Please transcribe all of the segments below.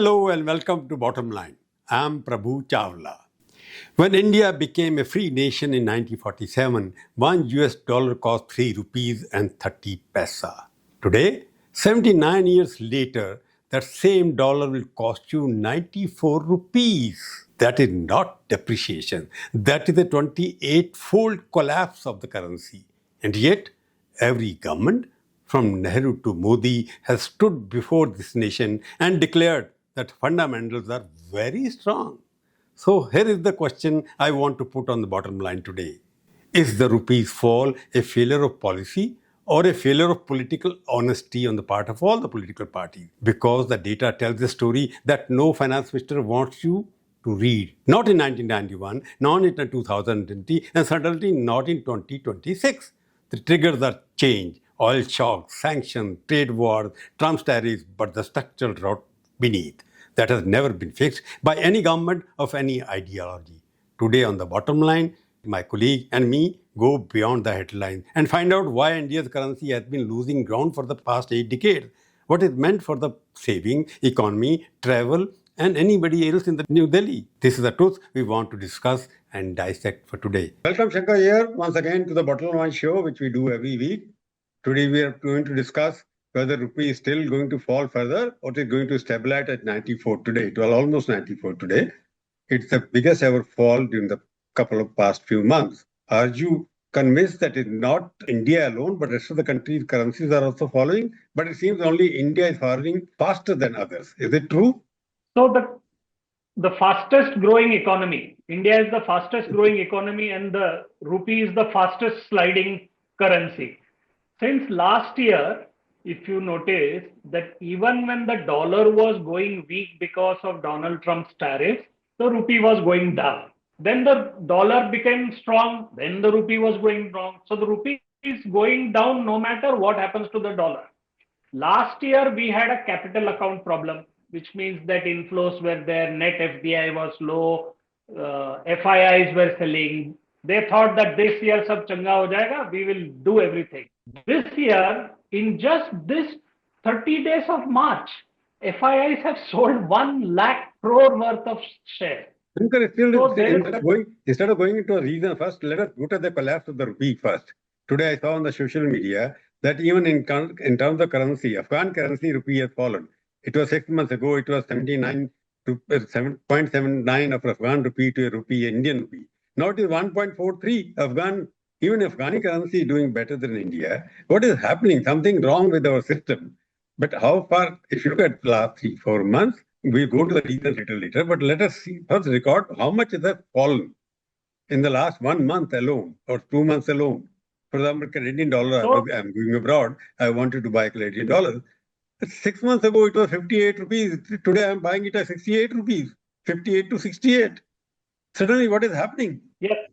Hello and welcome to Bottomline. I'm Prabhu Chawla. When India became a free nation in 1947, $1 cost 3 rupees and 30 paisa. Today, 79 years later, that same dollar will cost you 94 rupees. That is not depreciation. That is a 28-fold collapse of the currency. And yet, every government, from Nehru to Modi, has stood before this nation and declared that fundamentals are very strong. So here is the question I want to put on the bottom line today. Is the rupee's fall a failure of policy or a failure of political honesty on the part of all the political parties? Because the data tells a story that no finance minister wants you to read. Not in 1991, not in 2020, and certainly not in 2026. The triggers are change, oil shocks, sanctions, trade wars, Trump's tariffs, but the structural rot beneath that has never been fixed by any government of any ideology. Today on the bottom line, my colleague and me go beyond the headlines and find out why India's currency has been losing ground for the past 8 decades, what it meant for the saving, economy, travel, and anybody else in the New Delhi. This is the truth we want to discuss and dissect for today. Welcome, Shankkar here once again to the Bottomline show, which we do every week. Today we are going to discuss whether rupee is still going to fall further or it is going to stabilize at 94 today. It was almost 94 today. It's the biggest ever fall during the couple of past few months. Are you convinced that it's not India alone, but rest of the countries' currencies are also following? But it seems only India is falling faster than others. Is it true? So the fastest growing economy, India is the fastest growing economy and the rupee is the fastest sliding currency. Since last year, if you notice that even when the dollar was going weak because of Donald Trump's tariffs, the rupee was going down. Then the dollar became strong, then the rupee was going wrong. So the rupee is going down no matter what happens to the dollar. Last year, we had a capital account problem, which means that inflows were there, net FDI was low, FIIs were selling. They thought that this year sab changa ho jayega, we will do everything. This year, in just this 30 days of March, FIIs have sold 1 lakh crore worth of shares. Instead of going into a reason first, let us look at the collapse of the rupee first. Today I saw on the social media that even in terms of currency, Afghan currency rupee has fallen. It was 6 months ago, it was 7.79 of Afghan rupee to a rupee, Indian rupee. Now it is 1.43. Even Afghani currency is doing better than India. What is happening? Something wrong with our system. But how far, if you look at the last 3-4 months, we'll go to the reasons later, but let us first record how much it has fallen in the last 1 month alone or 2 months alone. For example, Canadian dollar, I'm going abroad, I wanted to buy Canadian dollar. 6 months ago, it was 58 rupees. Today, I'm buying it at 68 rupees, 58 to 68. Suddenly, what is happening? Yes.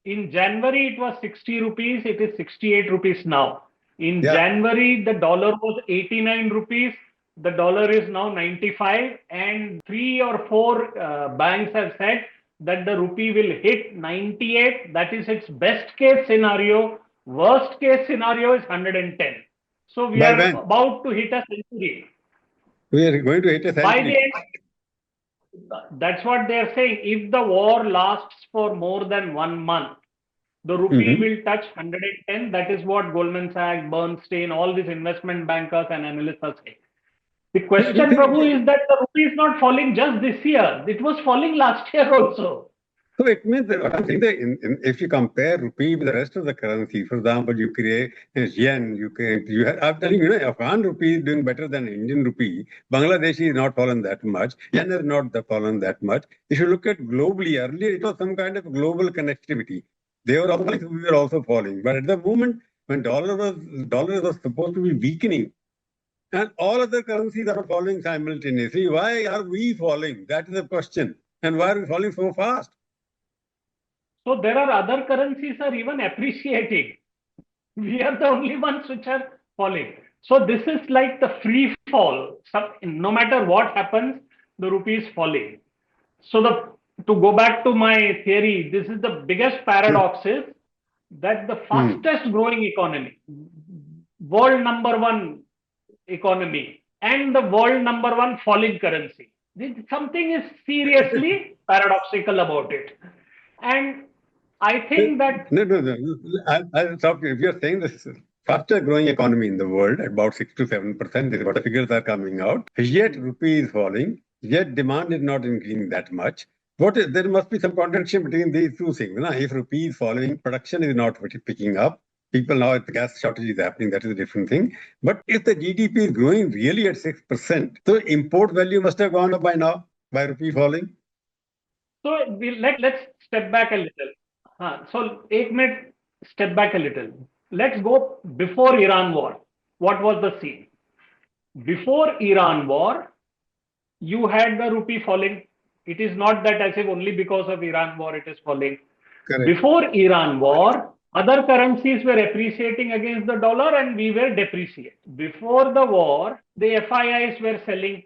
In January, it was 60 rupees. It is 68 rupees now. In January, the dollar was 89 rupees. The dollar is now 95. And 3 or 4 banks have said that the rupee will hit 98. That is its best case scenario. Worst case scenario is 110. So we are about to hit a century. We are going to hit a century. By the end, that's what they are saying. If the war lasts for more than 1 month, the rupee will touch 110. That is what Goldman Sachs, Bernstein, all these investment bankers and analysts are saying. The question, Prabhu, is that the rupee is not falling just this year. It was falling last year also. So it means that if you compare rupee with the rest of the currency, for example, you create yen, I'm telling you, Afghan rupee is doing better than Indian rupee. Bangladeshi is not fallen that much. Yen has not fallen that much. If you look at globally, earlier it was some kind of global connectivity. We were also falling. But at the moment, when dollar was supposed to be weakening, and all other currencies are falling simultaneously, why are we falling? That is the question. And why are we falling so fast? So there are other currencies are even appreciating. We are the only ones which are falling. So this is like the free fall. No matter what happens, the rupee is falling. So to go back to my theory, this is the biggest paradox is that the fastest growing economy, world number 1 economy, and the world number 1 falling currency. Something is seriously paradoxical about it. And I think that No. I'll stop you. If you're saying this is faster growing economy in the world, about 6 to 7%, is what the figures are coming out, yet rupee is falling, yet demand is not increasing that much. There must be some contradiction between these two things. No? If rupee is falling, production is not picking up. People now, if the gas shortage is happening, that is a different thing. But if the GDP is growing really at 6%, so import value must have gone up by now, by rupee falling. so let's step back a little. So 8 minute step back a little. Let's go before Iran war. What was the scene? Before Iran war, you had the rupee falling. It is not that as if only because of Iran war it is falling. Correct. Before Iran war, other currencies were appreciating against the dollar and we were depreciating. Before the war, the FIIs were selling.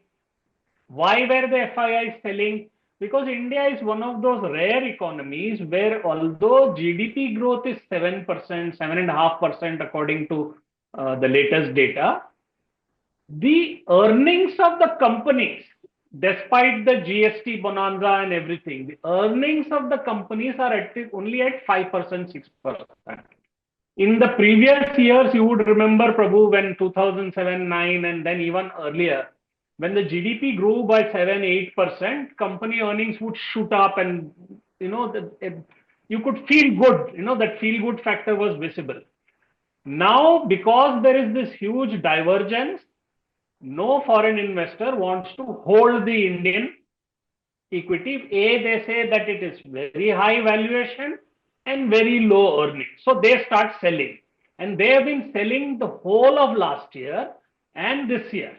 Why were the FIIs selling? Because India is one of those rare economies where although GDP growth is 7%, 7.5% according to the latest data, the earnings of the companies, despite the GST bonanza and everything, the earnings of the companies are only at 5%, 6%. In the previous years, you would remember, Prabhu, when 2007, 9, and then even earlier, when the GDP grew by 7, 8%, company earnings would shoot up and, you could feel good, that feel good factor was visible. Now, because there is this huge divergence, no foreign investor wants to hold the Indian equity. They say that it is very high valuation and very low earnings. So they start selling. And they have been selling the whole of last year and this year.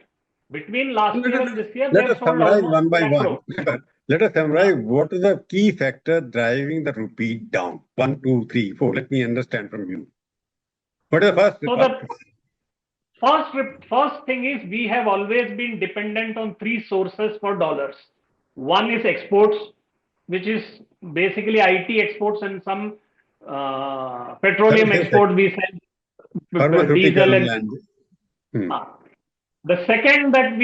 Between last year and this year, they Let have us sold summarize almost one by 1 one. crore. Let us summarize what is the key factor driving the rupee down. 1, 2, 3, 4. Let me understand from you. What is the first? So the first thing is we have always been dependent on three sources for dollars. One is exports, which is basically IT exports and some petroleum exports. We sell diesel Pharmaceutical and the second that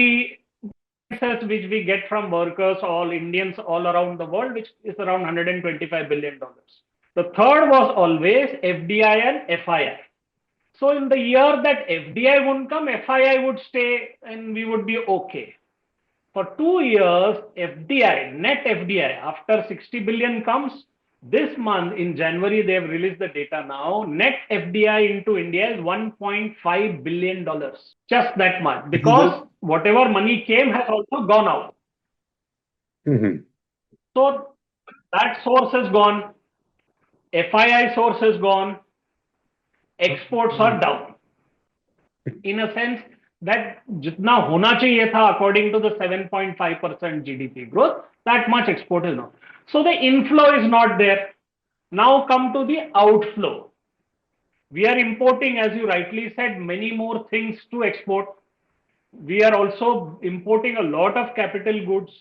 which we get from workers, all Indians all around the world, which is around $125 billion. The third was always FDI and FII. So in the year that FDI won't come, FII would stay and we would be okay. For 2 years, FDI, net FDI, after 60 billion comes, this month in January, they have released the data now, net FDI into India is $1.5 billion. Just that much. Because whatever money came has also gone out. So that source is gone. FII source is gone. Exports are down. In a sense, that jitna hona chahiye tha according to the 7.5% GDP growth, that much export is not. So the inflow is not there. Now come to the outflow. We are importing, as you rightly said, many more things to export. We are also importing a lot of capital goods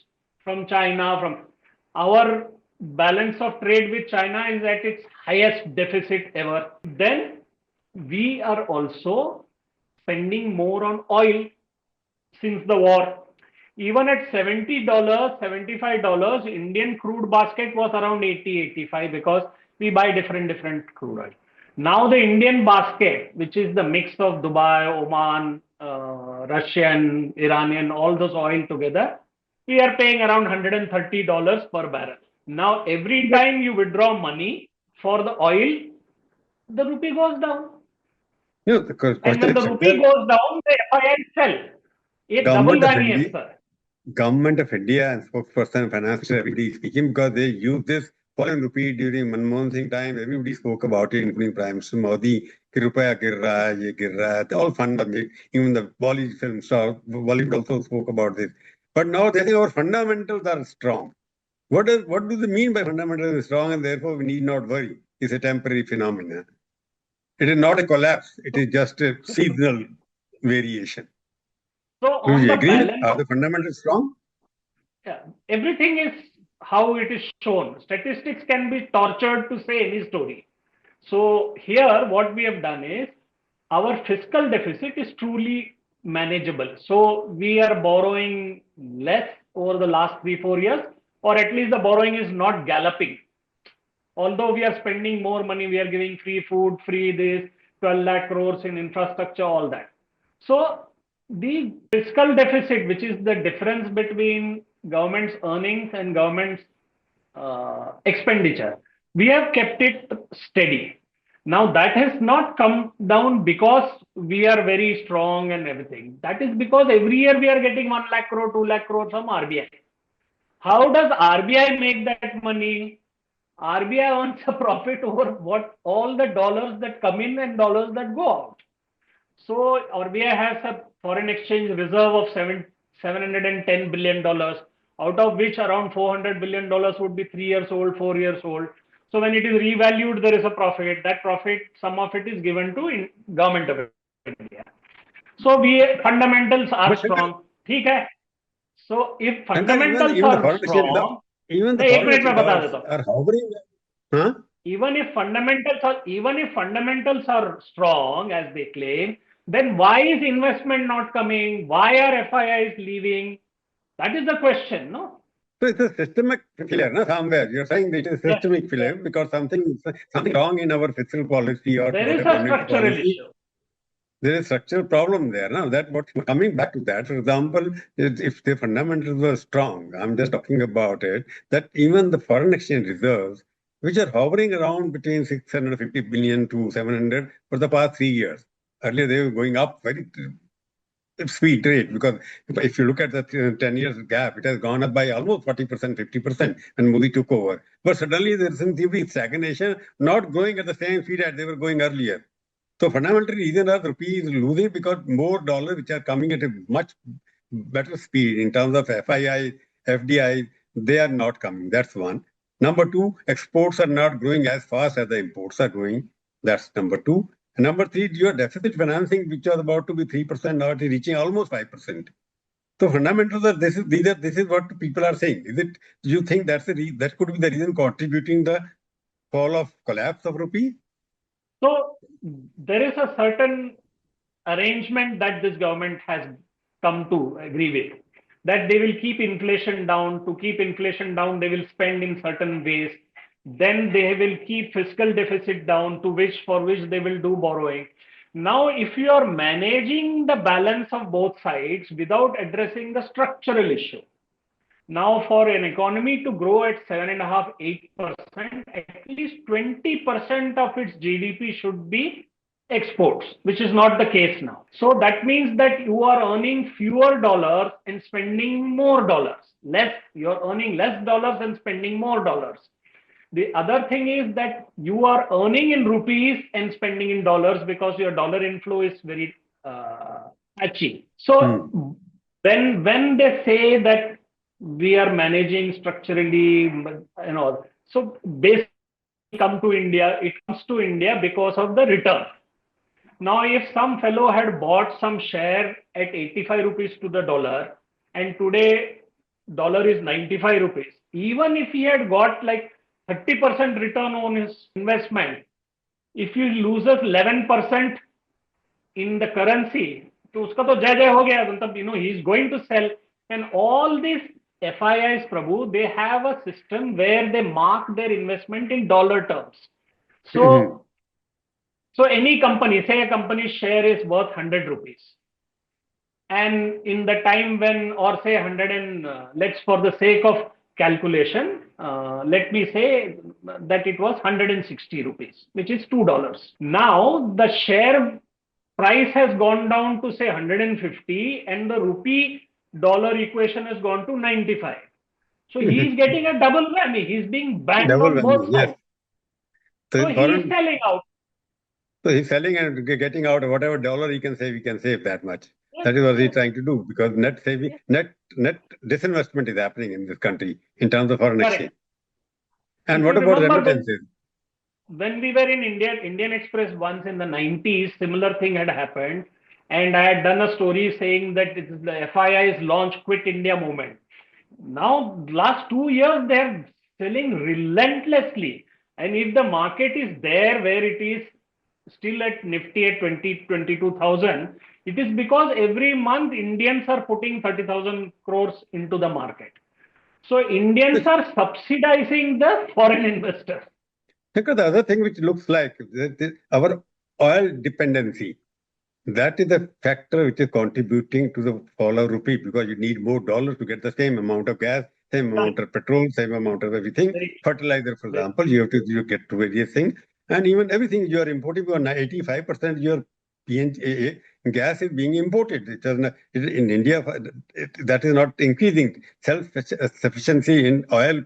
from China. From our balance of trade with China is at its highest deficit ever. Then we are also spending more on oil since the war. Even at $70, $75, Indian crude basket was around 80, 85 because we buy different crude oil. Now the Indian basket, which is the mix of Dubai, Oman, Russian, Iranian, all those oil together, we are paying around $130 per barrel. Now every time you withdraw money for the oil, the rupee goes down. And when the rupee goes down, the FII sell. It double whammy hai, sir. Government of India and spokesperson, finance minister, everybody speaking because they use this falling rupee during Manmohan Singh time. Everybody spoke about it, including Prime Minister Modi. Ki rupaya gir raha hai, ye gir raha hai. They all fund even the Bollywood film star, Bollywood also spoke about this. But now they think our fundamentals are strong. What do they mean by fundamentals are strong and therefore we need not worry? It's a temporary phenomenon. It is not a collapse. It is just a seasonal variation. So do you agree? Balance, are the fundamentals strong? Yeah, everything is how it is shown. Statistics can be tortured to say any story. So here what we have done is our fiscal deficit is truly manageable. So we are borrowing less over the last 3-4 years, or at least the borrowing is not galloping. Although we are spending more money, we are giving free food, free this, 12 lakh crores in infrastructure, all that. So the fiscal deficit, which is the difference between government's earnings and government's expenditure, we have kept it steady. Now that has not come down because we are very strong and everything. That is because every year we are getting 1 lakh crore, 2 lakh crore from RBI. How does RBI make that money? RBI earns a profit over what all the dollars that come in and dollars that go out. So RBI has a foreign exchange reserve of $710 billion, out of which around $400 billion would be 3 years old, 4 years old. So when it is revalued, there is a profit. That profit, some of it is given to government of India. So fundamentals are strong. ठीक है. So if fundamentals are strong, even the एक foreign minute में बता देता हूँ. are hovering. Huh? Even if fundamentals are strong as they claim, then why is investment not coming? Why are FIIs leaving? That is the question, no? So it's a systemic failure, no? Somewhere you're saying it is systemic failure because something wrong in our fiscal policy or there is a structural issue. There is a structural problem there. Now that what coming back to that, for example, if the fundamentals were strong, I'm just talking about it, that even the foreign exchange reserves, which are hovering around between 650 billion to 700 for the past 3 years. Earlier they were going up very speed rate, because if you look at the 10 years gap, it has gone up by almost 40%, 50% when Modi took over. But suddenly there seems to be stagnation, not going at the same speed as they were going earlier. So fundamental reason is rupee is losing because more dollars which are coming at a much better speed in terms of FII, FDI, they are not coming. That's one. Number two, exports are not growing as fast as the imports are growing. That's number two. And number three, your deficit financing, which was about to be 3%, now it is reaching almost 5%. So fundamentals are this is what people are saying. Is it? Do you think that could be the reason contributing the collapse of rupee? So there is a certain arrangement that this government has come to agree with, that they will keep inflation down. To keep inflation down, they will spend in certain ways. Then they will keep fiscal deficit down, for which they will do borrowing. Now, if you are managing the balance of both sides without addressing the structural issue, now for an economy to grow at 7.5%, 8%, at least 20% of its GDP should be exports, which is not the case now. So that means that you are earning fewer dollars and spending more dollars. You're earning less dollars and spending more dollars. The other thing is that you are earning in rupees and spending in dollars because your dollar inflow is very patchy. So when they say that we are managing structurally and all, so basically it comes to India because of the return. Now, if some fellow had bought some share at 85 rupees to the dollar and today dollar is 95 rupees, even if he had got like 30% return on his investment, if he loses 11% in the currency, तो उसका तो जय हो गया. मतलब, he is going to sell. And all these FIIs, Prabhu, they have a system where they mark their investment in dollar terms. So, so any company, say a company's share is worth 100 rupees. And in the time when, or say 100 and, let's for the sake of calculation, let me say that it was 160 rupees, which is $2. Now the share price has gone down to say 150 and the rupee dollar equation has gone to 95. So he is getting a double whammy. He's being banged on both sides. So he is selling out. So he's selling and getting out whatever dollar he can save that much. Yes, that is what he's trying to do, because net disinvestment is happening in this country in terms of foreign exchange. And what about remittances? When we were in Indian Express once in the 90s, similar thing had happened. And I had done a story saying that it is the FII's launch Quit India movement. Now, last 2 years, they are selling relentlessly. And if the market is there where it is still at Nifty at 22,000, It is because every month Indians are putting 30,000 crores into the market. So Indians are subsidizing the foreign investors. Because the other thing which looks like our oil dependency, that is the factor which is contributing to the fall of rupee, because you need more dollars to get the same amount of gas, same amount of petrol, same amount of everything. Very, Fertilizer, for very, example, you get to various things. And even everything you are importing, 85% your PNG, gas is being imported. In India, that is not increasing. Self-sufficiency in oil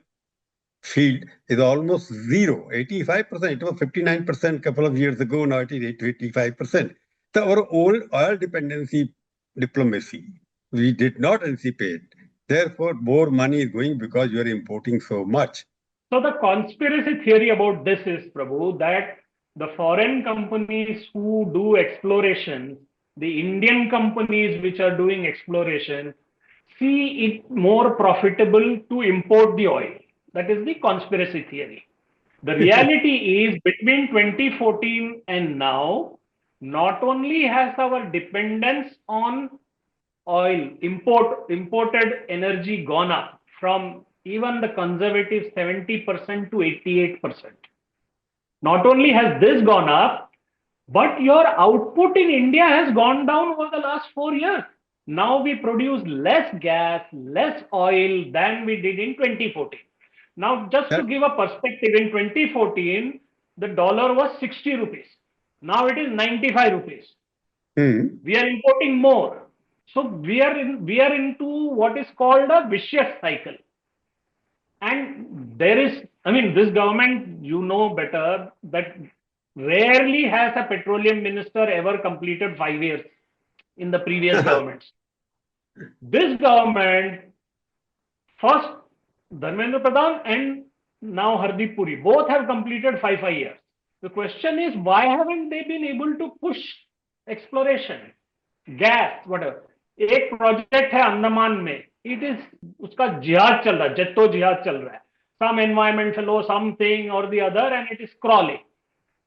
field is almost zero, 85%. It was 59% couple of years ago, now it is 85%. So our old oil dependency diplomacy, we did not anticipate. Therefore, more money is going because you are importing so much. So the conspiracy theory about this is, Prabhu, that the foreign companies who do exploration, the Indian companies which are doing exploration, see it more profitable to import the oil. That is the conspiracy theory. The reality is between 2014 and now, not only has our dependence on oil, imported energy gone up from even the conservative 70% to 88%. Not only has this gone up, but your output in India has gone down over the last 4 years. Now we produce less gas, less oil than we did in 2014. Now, just to give a perspective, in 2014, the dollar was 60 rupees. Now it is 95 rupees. We are importing more. So we are into what is called a vicious cycle. And there is, I mean, this government, you know better, that rarely has a petroleum minister ever completed 5 years in the previous governments. This government, first Dharmendra Pradhan and now Hardeep Puri, both have completed 5 years. The question is, why haven't they been able to push exploration, gas, whatever? एक project है अंडमान में, it is उसका जिहाद चल रहा है, जत्तो जिहाद चल रहा है, some environmental or something or the other, and it is crawling.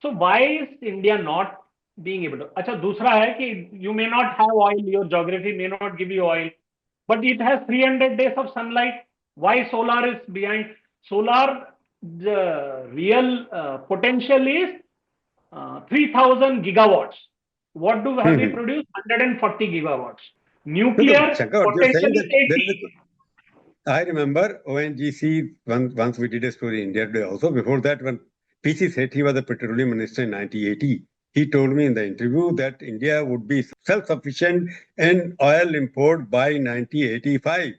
So why is India not being able to? अच्छा, दूसरा है कि you may not have oil, your geography may not give you oil, but it has 300 days of sunlight. Why solar is behind? Solar, the real potential is 3,000 gigawatts. What do have we produced? 140 gigawatts. Nuclear potential is 80. I remember ONGC, once we did a story in India Today also. Before that, when PC Sethi was the petroleum minister in 1980, he told me in the interview that India would be self-sufficient in oil import by 1985.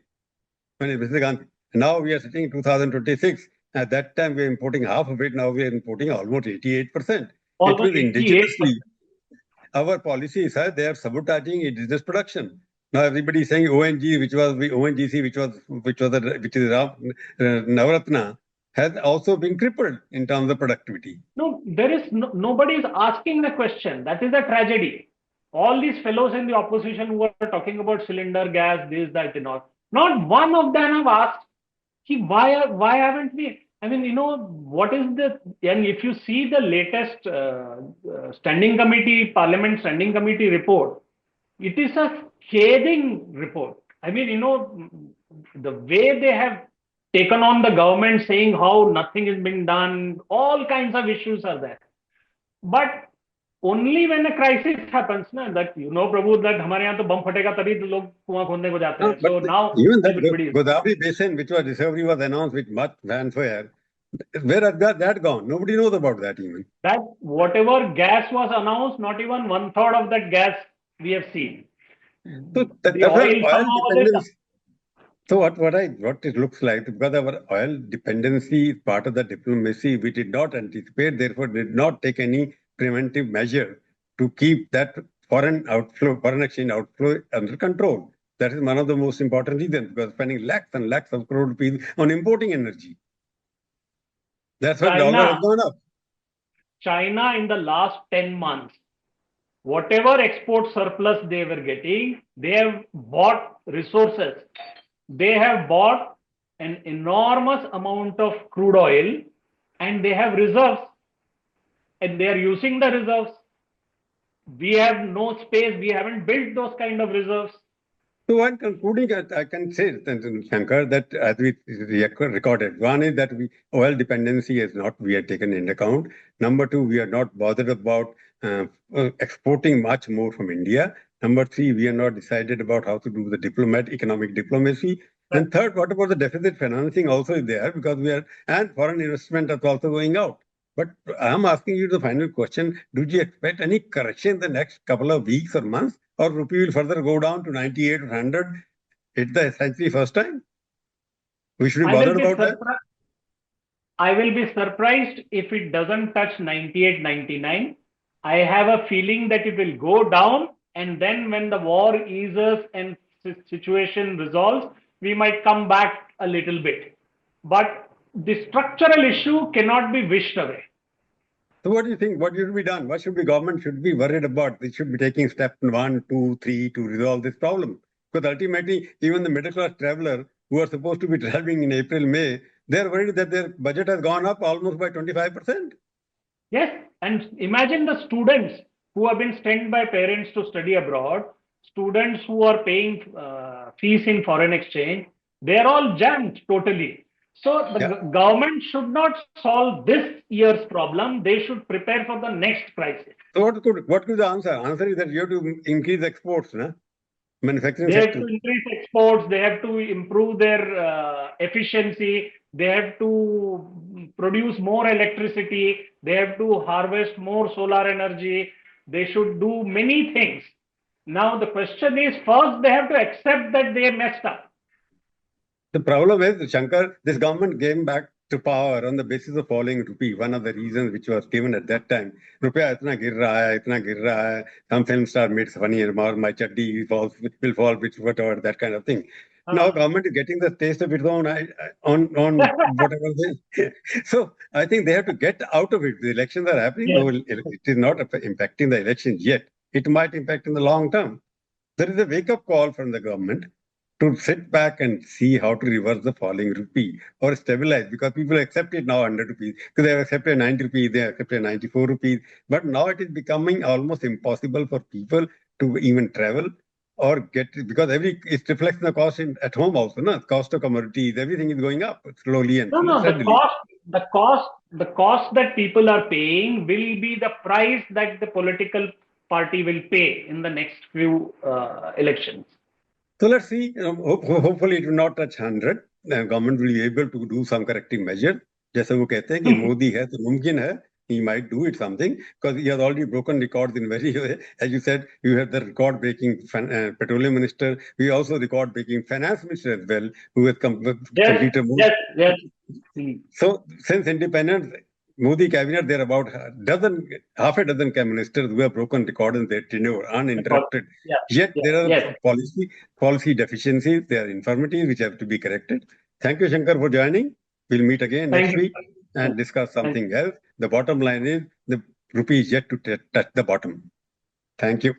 When Mr. Gandhi. Now we are sitting in 2026. At that time, we are importing half of it. Now we are importing almost 88%. Almost it was indigenously. Our policies are they are sabotaging indigenous production. Now everybody is saying ONG, which is Navaratna, has also been crippled in terms of productivity. No, there is nobody is asking the question. That is a tragedy. All these fellows in the opposition who are talking about cylinder gas, this, that, and all. Not one of them have asked, why haven't we? I mean, what is the, and if you see the latest Parliament Standing Committee report, it is a scathing report. I mean, the way they have taken on the government saying how nothing is being done, all kinds of issues are there. But only when a crisis happens, that Prabhu, that हमारे यहाँ तो बम फटेगा तभी लोग कुआं खोदने को जाते हैं. So now even that Godavari Basin, which was discovery was announced with much fanfare, where has that gone? Nobody knows about that even. That whatever gas was announced, not even 1/3 of that gas we have seen. So the oil dependence. So what it looks like, because our oil dependency is part of the diplomacy, we did not anticipate, therefore did not take any preventive measure to keep that foreign exchange outflow under control. That is one of the most important reasons, because spending lakhs and lakhs of crore rupees on importing energy. That's why dollar has gone up. China in the last 10 months, whatever export surplus they were getting, they have bought resources. They have bought an enormous amount of crude oil and they have reserves and they are using the reserves. We have no space. We haven't built those kind of reserves. So, one concluding, I can say, Shankar, that as we recorded, one is that oil dependency is not we are taken into account. Number two, we are not bothered about exporting much more from India. Number three, we are not decided about how to do the economic diplomacy. And third, what about the deficit financing also is there because and foreign investment is also going out. But I'm asking you the final question. Do you expect any correction in the next couple of weeks or months? Or rupee will further go down to 98 or 100? It's the essentially first time. We should be bothered about that. I will be surprised if it doesn't touch 98, 99. I have a feeling that it will go down, and then when the war eases and situation resolves, we might come back a little bit. But the structural issue cannot be wished away. So what do you think? What should be done? What should the government should be worried about? They should be taking step 1, 2, 3 to resolve this problem. Because ultimately, even the middle class traveler who are supposed to be traveling in April, May, they're worried that their budget has gone up almost by 25%. Yes, and imagine the students who have been sent by parents to study abroad, students who are paying fees in foreign exchange, they're all jammed totally. So the government should not solve this year's problem. They should prepare for the next crisis. So what could the answer? Answer is that you have to increase exports, no? Manufacturing They sector. have to increase exports. They have to improve their efficiency. They have to produce more electricity. They have to harvest more solar energy. They should do many things. Now the question is, first they have to accept that they messed up. The problem is, Shankar, this government came back to power on the basis of falling rupee. One of the reasons which was given at that time, rupiah itna gir raha hai. Some film star made funny remark, my chaddi will fall, whatever, that kind of thing. Now government is getting the taste of its own on whatever they. So I think they have to get out of it. The elections are happening. Yes. No, it is not impacting the elections yet. It might impact in the long term. There is a wake-up call from the government to sit back and see how to reverse the falling rupee or stabilize, because people accept it now 100 rupees, because they have accepted 90 rupees, they have accepted 94 rupees, but now it is becoming almost impossible for people to even travel or get, because it reflects the cost at home also, no? Cost of commodities, everything is going up slowly and steadily. The cost that people are paying will be the price that the political party will pay in the next few elections. So let's see. Hopefully it will not touch 100. The government will be able to do some corrective measure. जैसे वो कहते हैं कि मोदी है तो मुमकिन है. He might do it something because he has already broken records in very way. As you said, you have the record-breaking petroleum minister. We also record-breaking finance minister as well, who has completed. Yes. So since independence, Modi cabinet, there are about half a dozen ministers who have broken record in their tenure uninterrupted. Yet there are policy deficiencies, there are infirmities which have to be corrected. Thank you, Shankar, for joining. We'll meet again next week and discuss something else. The bottom line is the rupee is yet to touch the bottom. Thank you.